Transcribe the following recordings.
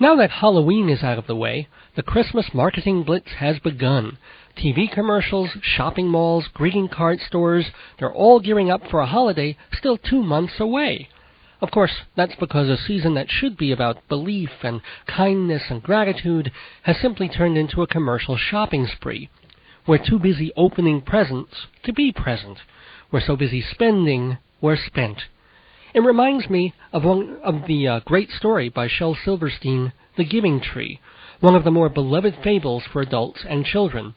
Now that Halloween is out of the way, the Christmas marketing blitz has begun. TV commercials, shopping malls, greeting card stores, they're all gearing up for a holiday still 2 months away. Of course, that's because a season that should be about belief and kindness and gratitude has simply turned into a commercial shopping spree. We're too busy opening presents to be present. We're so busy spending, we're spent. It reminds me of the great story by Shel Silverstein, The Giving Tree, one of the more beloved fables for adults and children.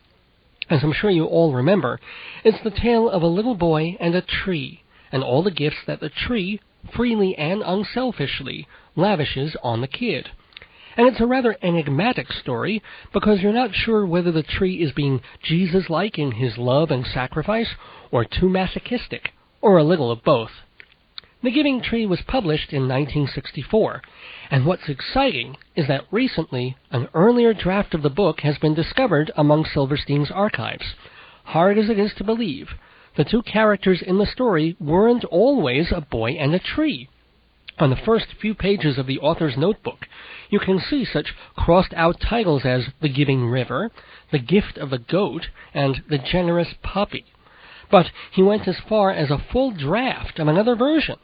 As I'm sure you all remember, it's the tale of a little boy and a tree, and all the gifts that the tree, freely and unselfishly, lavishes on the kid. And it's a rather enigmatic story, because you're not sure whether the tree is being Jesus-like in his love and sacrifice, or too masochistic, or a little of both. The Giving Tree was published in 1964, and what's exciting is that recently an earlier draft of the book has been discovered among Silverstein's archives. Hard as it is to believe, the two characters in the story weren't always a boy and a tree. On the first few pages of the author's notebook, you can see such crossed-out titles as The Giving River, The Gift of the Goat, and The Generous Puppy. But he went as far as a full draft of another version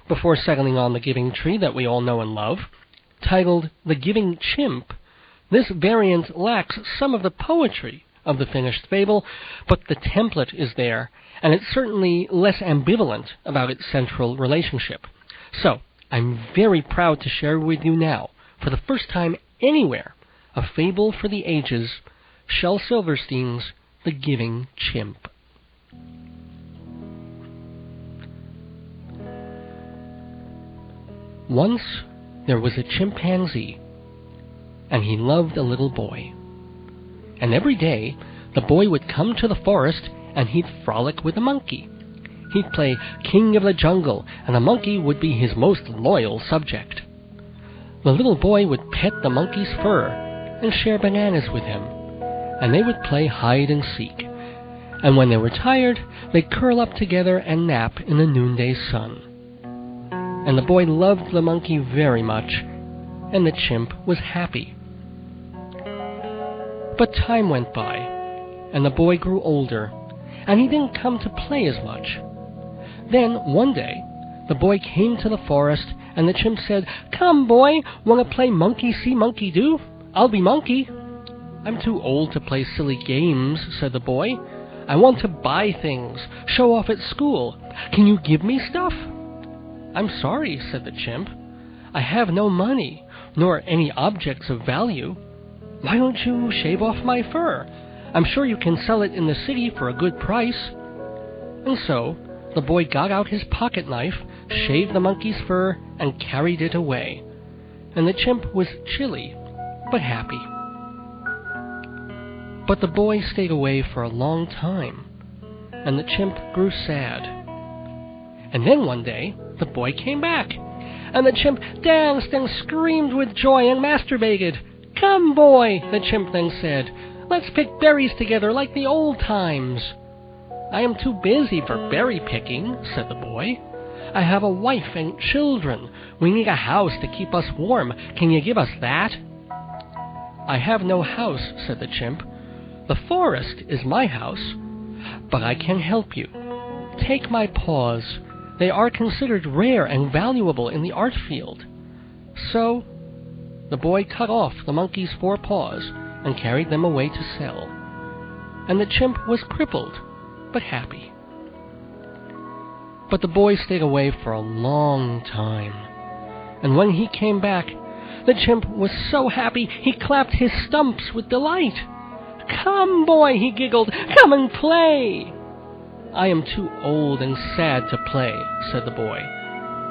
before settling on The Giving Tree that we all know and love. Titled The Giving Chimp, this variant lacks some of the poetry of the finished fable, but the template is there, and it's certainly less ambivalent about its central relationship. So, I'm very proud to share with you now, for the first time anywhere, a fable for the ages, Shel Silverstein's The Giving Chimp. Once there was a chimpanzee, and he loved a little boy. And every day the boy would come to the forest and he'd frolic with a monkey. He'd play king of the jungle, and the monkey would be his most loyal subject. The little boy would pet the monkey's fur and share bananas with him, and they would play hide and seek. And when they were tired, they'd curl up together and nap in the noonday sun. And the boy loved the monkey very much, and the chimp was happy. But time went by, and the boy grew older, and he didn't come to play as much. Then, one day, the boy came to the forest, and the chimp said, "Come, boy, want to play monkey see, monkey do? I'll be monkey." "I'm too old to play silly games," said the boy. "I want to buy things, show off at school. Can you give me stuff?" "I'm sorry," said the chimp. "I have no money, nor any objects of value. Why don't you shave off my fur? I'm sure you can sell it in the city for a good price." And so the boy got out his pocket knife, shaved the monkey's fur, and carried it away. And the chimp was chilly, but happy. But the boy stayed away for a long time, and the chimp grew sad. And then one day, the boy came back, and the chimp danced and screamed with joy and masturbated. "Come, boy," the chimp then said, "let's pick berries together like the old times." "I am too busy for berry picking," said the boy. "I have a wife and children. We need a house to keep us warm. Can you give us that?" "I have no house," said the chimp. "The forest is my house, but I can help you. Take my paws. They are considered rare and valuable in the art field." So the boy cut off the monkey's 4 paws and carried them away to sell. And the chimp was crippled, but happy. But the boy stayed away for a long time. And when he came back, the chimp was so happy he clapped his stumps with delight. "Come, boy," he giggled, "come and play." "I am too old and sad to play," said the boy.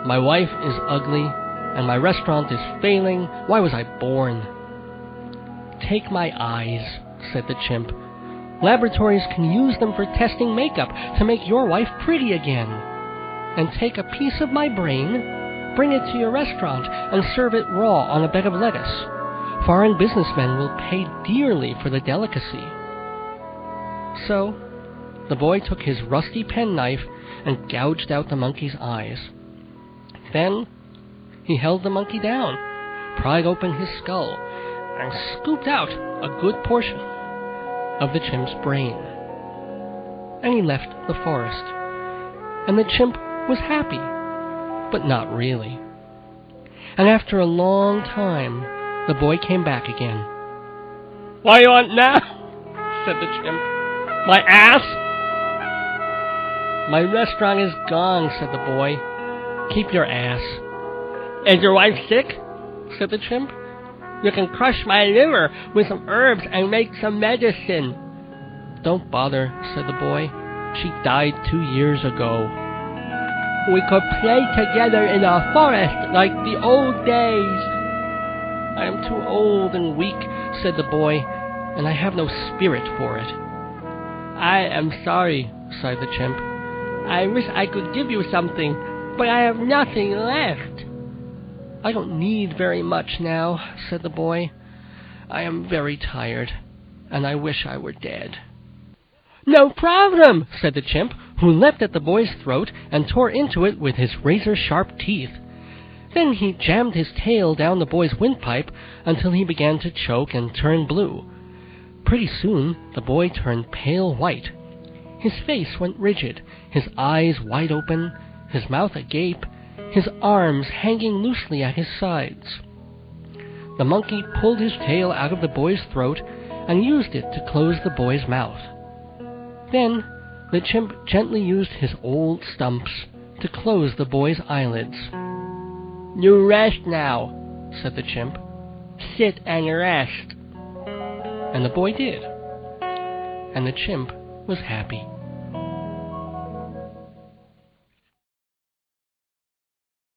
"My wife is ugly, and my restaurant is failing. Why was I born?" "Take my eyes," said the chimp. "Laboratories can use them for testing makeup to make your wife pretty again. And take a piece of my brain, bring it to your restaurant, and serve it raw on a bed of lettuce. Foreign businessmen will pay dearly for the delicacy." So the boy took his rusty penknife and gouged out the monkey's eyes. Then he held the monkey down, pried open his skull and scooped out a good portion of the chimp's brain. And he left the forest. And the chimp was happy, but not really. And after a long time, the boy came back again. "What do you want now?" said the chimp. "My ass?" "My restaurant is gone," said the boy. "Keep your ass." "Is your wife sick?" said the chimp. "You can crush my liver with some herbs and make some medicine." "Don't bother," said the boy. "She died 2 years ago." "We could play together in a forest like the old days." "I am too old and weak," said the boy, "and I have no spirit for it." "I am sorry," sighed the chimp. "I wish I could give you something, but I have nothing left." "I don't need very much now," said the boy. "I am very tired, and I wish I were dead." "No problem," said the chimp, who leapt at the boy's throat and tore into it with his razor-sharp teeth. Then he jammed his tail down the boy's windpipe until he began to choke and turn blue. Pretty soon the boy turned pale white. His face went rigid, his eyes wide open, his mouth agape, his arms hanging loosely at his sides. The monkey pulled his tail out of the boy's throat and used it to close the boy's mouth. Then the chimp gently used his old stumps to close the boy's eyelids. "You rest now," said the chimp. "Sit and rest." And the boy did. And the chimp was happy.